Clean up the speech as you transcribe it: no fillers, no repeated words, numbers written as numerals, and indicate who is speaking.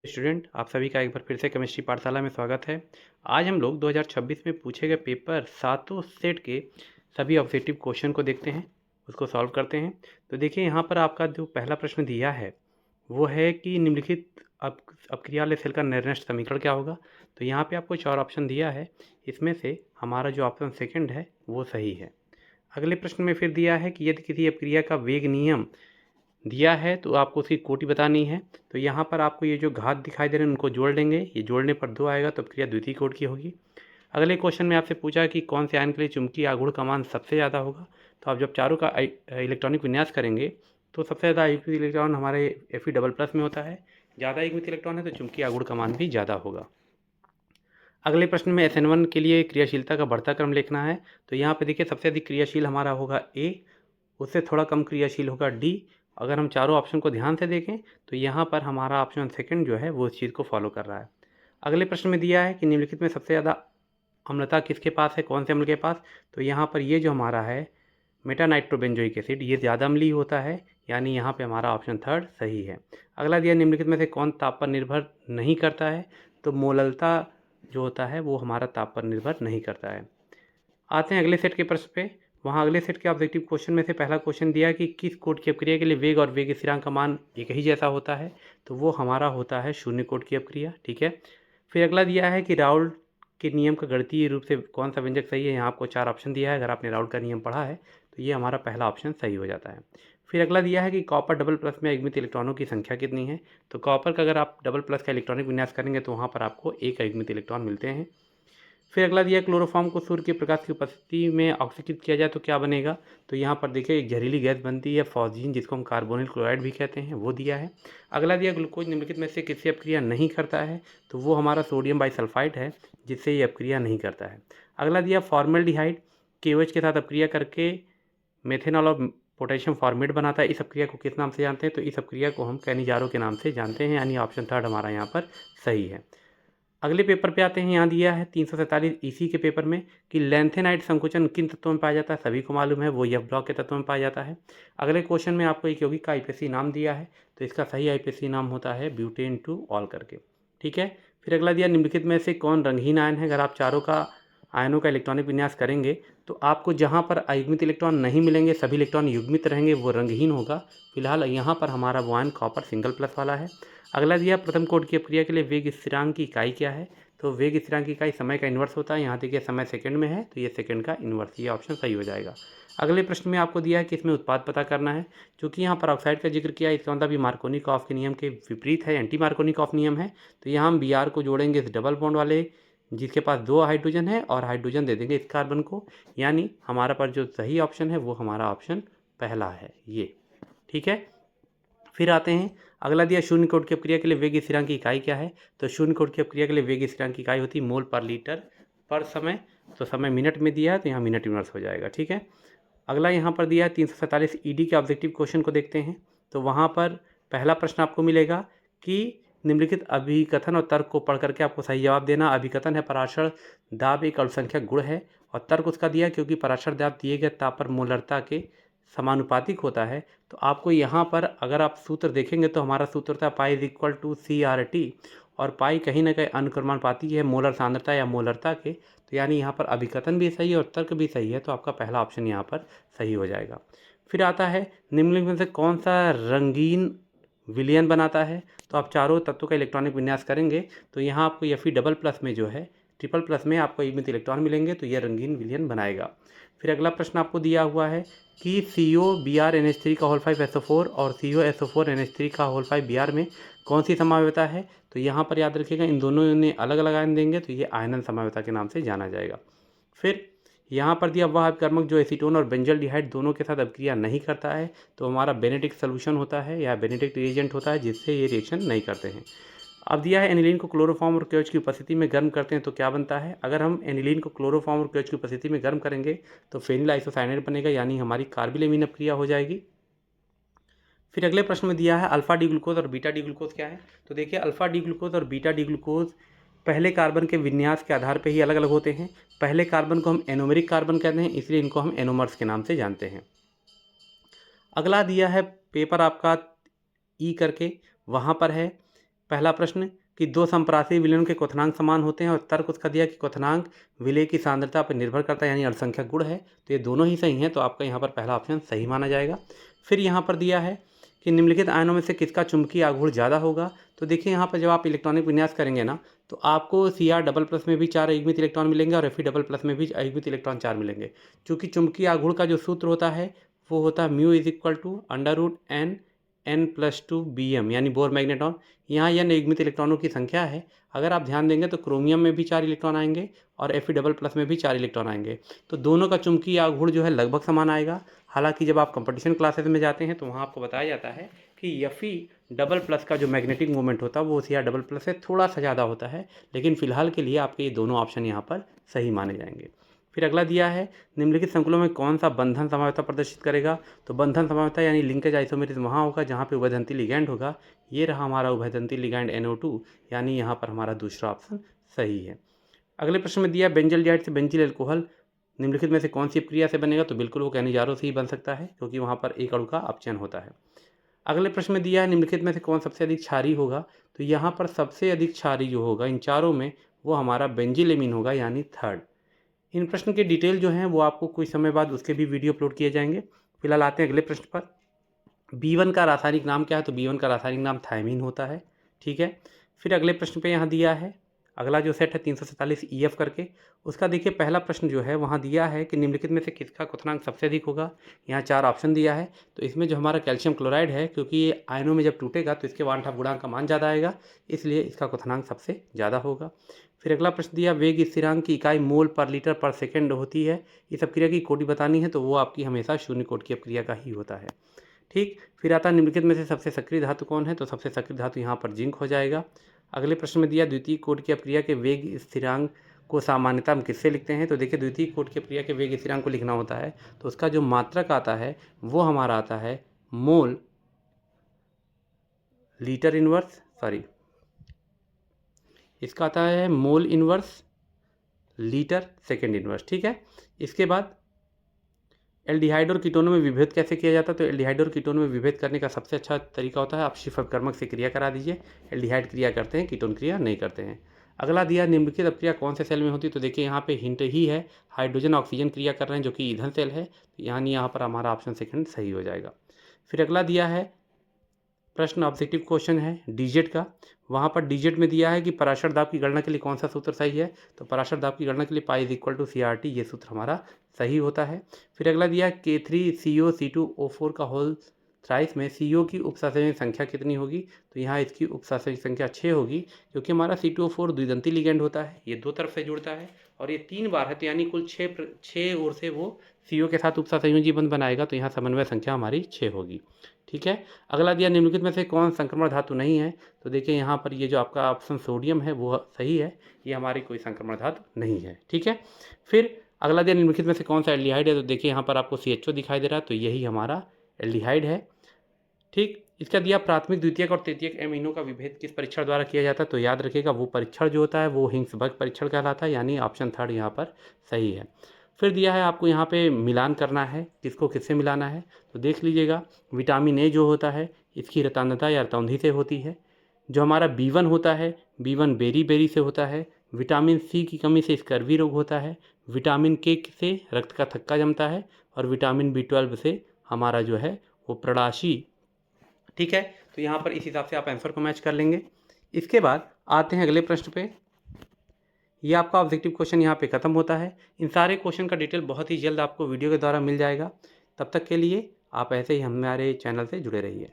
Speaker 1: Student, आप सभी का एक बार फिर से केमिस्ट्री पाठशाला में स्वागत है। आज हम लोग 2026 में पूछे गए पेपर सातों सेट के सभी ऑब्जेक्टिव क्वेश्चन को देखते हैं, उसको सॉल्व करते हैं। तो देखिए, यहाँ पर आपका जो पहला प्रश्न दिया है वो है कि निम्नलिखित अपक्रिया वाले सेल का निर्दिष्ट समीकरण क्या होगा। तो यहाँ पे आपको 4 ऑप्शन दिया है, इसमें से हमारा जो ऑप्शन सेकंड है वो सही है। अगले प्रश्न में फिर दिया है कि यदि किसी अपक्रिया का वेग नियम दिया है तो आपको उसकी कोटि बतानी है। तो यहाँ पर आपको ये जो घात दिखाई दे रहे हैं उनको जोड़ लेंगे, ये जोड़ने पर 2 आएगा तो क्रिया द्वितीय कोटि की होगी। अगले क्वेश्चन में आपसे पूछा कि कौन से आयन के लिए चुंबकीय आघूर्ण का मान सबसे ज़्यादा होगा। तो आप जब चारों का इलेक्ट्रॉनिक विन्यास करेंगे तो सबसे ज़्यादा युग्मित इलेक्ट्रॉन हमारे Fe++ में होता है। ज़्यादा युग्मित इलेक्ट्रॉन है तो चुंबकीय आघूर्ण का मान भी ज़्यादा होगा। अगले प्रश्न में SN1 के लिए क्रियाशीलता का बढ़ता क्रम लिखना है। तो यहाँ पे देखिए, सबसे अधिक क्रियाशील हमारा होगा A, उससे थोड़ा कम क्रियाशील होगा D। अगर हम चारों ऑप्शन को ध्यान से देखें तो यहाँ पर हमारा ऑप्शन सेकंड जो है वो इस चीज़ को फॉलो कर रहा है। अगले प्रश्न में दिया है कि निम्नलिखित में सबसे ज़्यादा अम्लता किसके पास है, कौन से अम्ल के पास। तो यहाँ पर ये जो हमारा है मेटानाइट्रोबेंजोइक एसिड, ये ज़्यादा अम्लीय होता है, यानी यहाँ पे हमारा ऑप्शन थर्ड सही है। अगला दिया, निम्नलिखित में से कौन ताप पर निर्भर नहीं करता है। तो मोललता जो होता है वो हमारा ताप पर निर्भर नहीं करता है। आते हैं अगले सेट के प्रश्न पे। वहाँ अगले सेट के ऑब्जेक्टिव क्वेश्चन में से पहला क्वेश्चन दिया कि किस कोट की अपक्रिया के लिए वेग और वेग स्थिरांक का मान एक ही जैसा होता है। तो वो हमारा होता है शून्य कोट की अपक्रिया। ठीक है। फिर अगला दिया है कि राउल्ट के नियम का गणितीय रूप से कौन सा व्यंजक सही है। यहाँ आपको 4 ऑप्शन दिया है, अगर आपने राउल्ट का नियम पढ़ा है तो ये हमारा पहला ऑप्शन सही हो जाता है। फिर अगला दिया है कि कॉपर डबल प्लस में युग्मित इलेक्ट्रॉनों की संख्या कितनी है। तो कॉपर का अगर आप डबल प्लस का इलेक्ट्रॉनिक विन्यास करेंगे तो वहाँ पर आपको एक युग्मित इलेक्ट्रॉन मिलते हैं। फिर अगला दिया, क्लोरोफॉर्म को सूर्य के प्रकाश की उपस्थिति में ऑक्सीकृत किया जाए तो क्या बनेगा। तो यहाँ पर देखिए एक जहरीली गैस बनती है फॉस्जीन, जिसको हम कार्बोनिल क्लोराइड भी कहते हैं, वो दिया है। अगला दिया, ग्लूकोज निम्नलिखित में से किससे अपक्रिया नहीं करता है। तो वो हमारा सोडियम बाइसल्फाइड है, जिससे ये अपक्रिया नहीं करता है। अगला दिया, फॉर्मेल्डिहाइड KOH के साथ अपक्रिया करके मेथेनॉल और पोटेशियम फॉर्मेट बनाता है। इस अपक्रिया को किस नाम से जानते हैं। तो इस अपक्रिया को हम कैनिजारो के नाम से जानते हैं, यानी ऑप्शन थर्ड हमारा यहाँ पर सही है। अगले पेपर पे आते हैं। यहाँ दिया है 347 ईसी के पेपर में कि लैंथेनाइट संकुचन किन तत्वों में पाया जाता है। सभी को मालूम है वो F ब्लॉक के तत्वों में पाया जाता है। अगले क्वेश्चन में आपको एक यौगिक का IPSC नाम दिया है, तो इसका सही IPSC नाम होता है ब्यूटेन टू ऑल करके। ठीक है। फिर अगला दिया, निम्नलिखित में से कौन रंगहीन आयन है। अगर आप चारों का आयनों का इलेक्ट्रॉनिक विन्यास करेंगे तो आपको जहाँ पर अयुग्मित इलेक्ट्रॉन नहीं मिलेंगे, सभी इलेक्ट्रॉन युग्मित रहेंगे, वो रंगहीन होगा। फिलहाल यहाँ पर हमारा वो आयन कॉपर सिंगल प्लस वाला है। अगला दिया, प्रथम कोट की अपक्रिया के लिए वेग स्थिरांक की इकाई क्या है। तो वेग स्थिरांक की इकाई समय का इन्वर्स होता है। यहाँ देखिए समय सेकंड में है तो ये सेकंड का इन्वर्स, ये ऑप्शन सही हो जाएगा। अगले प्रश्न में आपको दिया है कि इसमें उत्पाद पता करना है। क्योंकि यहाँ पर ऑक्साइड का जिक्र किया, इसका मतलब भी मार्कोनिकॉफ के नियम के विपरीत है, एंटी मार्कोनिकॉफ नियम है। तो यहाँ हम Br को जोड़ेंगे इस डबल बॉन्ड वाले जिसके पास 2 हाइड्रोजन है और हाइड्रोजन दे देंगे इस कार्बन को, यानी हमारा पर जो सही ऑप्शन है वो हमारा ऑप्शन पहला है ये। ठीक है। फिर आते हैं, अगला दिया, शून्य कोट की अपक्रिया के लिए वेग स्थिरांक की इकाई क्या है। तो शून्य कोट की अपक्रिया के लिए वेग स्थिरांक की इकाई होती है मोल पर लीटर पर समय। तो समय मिनट में दिया है तो यहाँ मिनट इनवर्स हो जाएगा। ठीक है। अगला यहाँ पर दिया है 347 ED के ऑब्जेक्टिव क्वेश्चन को देखते हैं। तो वहाँ पर पहला प्रश्न आपको मिलेगा कि निम्नलिखित अभिकथन और तर्क को पढ़ करके आपको सही जवाब देना। अभिकथन है पराशर दाब एक अल्पसंख्यक गुण है, और तर्क उसका दिया क्योंकि पराशर दाब दिए गए ताप पर मोलरता के समानुपातिक होता है। तो आपको यहाँ पर अगर आप सूत्र देखेंगे तो हमारा सूत्र था pi is equal to CRT, और पाई कहीं ना कहीं अनुक्रमानुपाती है मोलर सांद्रता या मोलरता के। तो यानी यहाँ पर अभिकथन भी सही है और तर्क भी सही है, तो आपका पहला ऑप्शन यहाँ पर सही हो जाएगा। फिर आता है, निम्नलिखित में से कौन सा रंगीन विलयन बनाता है। तो आप चारों तत्वों का इलेक्ट्रॉनिक विन्यास करेंगे तो यहाँ आपको Fe++ में जो है ट्रिपल प्लस में आपको युग्मित इलेक्ट्रॉन मिलेंगे, तो यह रंगीन विलयन बनाएगा। फिर अगला प्रश्न आपको दिया हुआ है कि COBr NH3 का होल 5 SO4 और COSO4 NH3 का होल 5 Br में कौन सी समावयवता है। तो यहाँ पर याद रखिएगा इन दोनों ने अलग अलग आयन देंगे, तो ये आयनन समावयवता के नाम से जाना जाएगा। फिर यहाँ पर दिया, वह अभिकर्मक जो एसीटोन और बेंजल्डिहाइड दोनों के साथ अपक्रिया नहीं करता है। तो हमारा बेनेडिक्ट सोल्यूशन होता है या बेनेडिक्ट रिएजेंट होता है, जिससे ये रिएक्शन नहीं करते हैं। अब दिया है, एनिलीन को क्लोरोफॉर्म और KOH की उपस्थिति में गर्म करते हैं तो क्या बनता है। अगर हम एनिलीन को क्लोरोफॉर्म और KOH की उपस्थिति में गर्म करेंगे तो फेनिल आइसोसाइनेट बनेगा, यानी हमारी कार्बिलेमीन अपक्रिया हो जाएगी। फिर अगले प्रश्न में दिया है अल्फा डी ग्लूकोज और बीटा डी ग्लूकोज क्या है। तो देखिए, अल्फा डी ग्लूकोज और बीटा डी ग्लूकोज पहले कार्बन के विन्यास के आधार पर ही अलग अलग होते हैं। पहले कार्बन को हम एनोमेरिक कार्बन कहते हैं, इसलिए इनको हम एनोमर्स के नाम से जानते हैं। अगला दिया है पेपर आपका ई करके, वहाँ पर है पहला प्रश्न कि दो समप्रासी विलयन के क्वथनांक समान होते हैं और तर्क उसका दिया कि क्वथनांक विलय की सांद्रता पर निर्भर करता है, यानी अल्पसंख्यक गुण है। तो ये दोनों ही सही हैं, तो आपका यहाँ पर पहला ऑप्शन सही माना जाएगा। फिर यहाँ पर दिया है कि निम्नलिखित आयनों में से किसका चुंबकीय आघूर्ण ज़्यादा होगा। तो देखिए यहाँ पर जब आप इलेक्ट्रॉनिक विन्यास करेंगे ना, तो आपको Cr++ में भी 4 युग्मित इलेक्ट्रॉन मिलेंगे और Fe++ में भी युग्मित इलेक्ट्रॉन 4 मिलेंगे। चूँकि चुंबकीय आघूर्ण का जो सूत्र होता है वो होता है μ = n+2 Bm, यानी बोर मैग्नेटॉन। यहाँ यह युग्मित इलेक्ट्रॉनों की संख्या है। अगर आप ध्यान देंगे तो क्रोमियम में भी 4 इलेक्ट्रॉन आएंगे और Fe++ में भी 4 इलेक्ट्रॉन आएंगे। तो दोनों का चुंबकीय आघूर्ण जो है लगभग समान आएगा। हालांकि जब आप कंपटीशन क्लासेस में जाते हैं तो वहाँ आपको बताया जाता है कि Fe++ का जो मैग्नेटिक मोमेंट होता है वो Cr++ से थोड़ा सा ज़्यादा होता है, लेकिन फिलहाल के लिए आपके ये दोनों ऑप्शन यहाँ पर सही माने जाएंगे। फिर अगला दिया है निम्नलिखित संकुलों में कौन सा बंधन समझौता प्रदर्शित करेगा। तो बंधन समझौता यानी लिंकेज आइसोमेरिज्म वहाँ होगा जहाँ पे उभयदंती लिगैंड होगा। ये रहा हमारा उभयदंती लिगैंड NO2, यानी यहाँ पर हमारा दूसरा ऑप्शन सही है। अगले प्रश्न में दिया बेंजल्डिहाइड से बेंजील अल्कोहल निम्नलिखित में से कौन सी अपक्रिया से बनेगा। तो बिल्कुल वो कैनिजारो से ही बन सकता है, क्योंकि वहाँ पर एक अणु का अपचयन होता है। अगले प्रश्न में दिया है निम्नलिखित में से कौन सबसे अधिक क्षारीय होगा। तो यहाँ पर सबसे अधिक क्षारीय जो होगा इन चारों में वो हमारा बेंजीलेमीन होगा, यानी थर्ड। इन प्रश्न के डिटेल जो हैं वो आपको कुछ समय बाद उसके भी वीडियो अपलोड किए जाएंगे। फिलहाल आते हैं अगले प्रश्न पर। B1 का रासायनिक नाम क्या है। तो B1 का रासायनिक नाम थायमीन होता है। ठीक है। फिर अगले प्रश्न पे यहाँ दिया है अगला जो सेट है 347 EF करके, उसका देखिए पहला प्रश्न जो है वहाँ दिया है कि निम्नलिखित में से किसका क्वथनांक सबसे अधिक होगा। यहाँ 4 ऑप्शन दिया है। तो इसमें जो हमारा कैल्शियम क्लोराइड है, क्योंकि ये आयनों में जब टूटेगा तो इसके वान हाफ गुणांक का मान ज़्यादा आएगा, इसलिए इसका क्वथनांक सबसे ज़्यादा होगा। फिर अगला प्रश्न दिया वेग स्थिरांक की इकाई मोल पर लीटर पर सेकेंड होती है। इस अपक्रिया की कोटि बतानी है, तो वो आपकी हमेशा शून्य कोटि की अपक्रिया का ही होता है। ठीक। फिर आता निम्नलिखित में से सबसे सक्रिय धातु कौन है। तो सबसे सक्रिय धातु यहाँ पर जिंक हो जाएगा। अगले प्रश्न में दिया द्वितीय कोटि की अपक्रिया के वेग स्थिरांक को सामान्यतः हम किससे लिखते हैं। तो देखिए द्वितीय कोटि की अपक्रिया के वेग स्थिरांक को लिखना होता है तो उसका जो मात्रक आता है वो हमारा आता है मोल लीटर इनवर्स, सॉरी इसका आता है mole inverse litre second inverse. ठीक है। इसके बाद एल्डिहाइड और कीटोनों में विभेद कैसे किया जाता है। तो एल्डिहाइड और कीटोनों में विभेद करने का सबसे अच्छा तरीका होता है आप शिफ्ट अपकर्मक से क्रिया करा दीजिए। एल्डिहाइड क्रिया करते हैं, कीटोन क्रिया नहीं करते हैं। अगला दिया निम्नलिखित अपक्रिया कौन से सेल में होती है। तो देखिए यहाँ पे हिंट ही है, हाइड्रोजन ऑक्सीजन क्रिया कर रहे हैं जो कि ईंधन सेल है, यानी यहाँ पर हमारा ऑप्शन सेकंड सही हो जाएगा। फिर अगला दिया है प्रश्न ऑब्जेक्टिव क्वेश्चन है डीजेट का। वहाँ पर डीजेट में दिया है कि पराशर दाब की गणना के लिए कौन सा सूत्र सही है। तो पराशर दाब की गणना के लिए पाई = CRT, ये सूत्र हमारा सही होता है। फिर अगला दिया है K3CO C2O4 का होल थ्राइस में CO की उपसंयोजक संख्या कितनी होगी। तो यहाँ इसकी उपसंयोजक संख्या 6 होगी, क्योंकि हमारा C2O4 द्विदंती लिगैंड होता है, ये 2 तरफ से जुड़ता है और ये 3 बार है, तो यानी कुल 6 ओर से वो CO के साथ उपसंयोजी बंध बनाएगा, तो यहाँ समन्वय संख्या हमारी 6 होगी। ठीक है। अगला दिया निम्नलिखित में से कौन संक्रमण धातु नहीं है। तो देखिए यहाँ पर ये जो आपका ऑप्शन सोडियम है वो सही है, ये हमारी कोई संक्रमण धातु नहीं है। ठीक है। फिर अगला दिया निम्नलिखित में से कौन सा एल्डिहाइड है। तो देखिए यहाँ पर आपको CHO दिखाई दे रहा है, तो यही हमारा एल्डिहाइड है। ठीक। इसका दिया प्राथमिक द्वितीयक और तृतीयक एमिनो का विभेद किस परीक्षण द्वारा किया जाता है। तो याद रखिएगा वो परीक्षण जो होता है वो हिंग्सबर्ग परीक्षण कहलाता है, यानी ऑप्शन थर्ड यहाँ पर सही है। फिर दिया है आपको यहाँ पे मिलान करना है, किसको किससे मिलाना है। तो देख लीजिएगा विटामिन ए जो होता है इसकी रतान्यता या रतौंधी से होती है। जो हमारा B1 होता है B1 बेरी से होता है। विटामिन C की कमी से स्कर्वी रोग होता है। विटामिन K से रक्त का थक्का जमता है और विटामिन B12 से हमारा जो है वो प्रणाशी। ठीक है। तो यहाँ पर इस हिसाब से आप आंसर को मैच कर लेंगे। इसके बाद आते हैं अगले प्रश्न पे। ये आपका ऑब्जेक्टिव क्वेश्चन यहाँ पे ख़त्म होता है। इन सारे क्वेश्चन का डिटेल बहुत ही जल्द आपको वीडियो के द्वारा मिल जाएगा। तब तक के लिए आप ऐसे ही हमारे चैनल से जुड़े रहिए।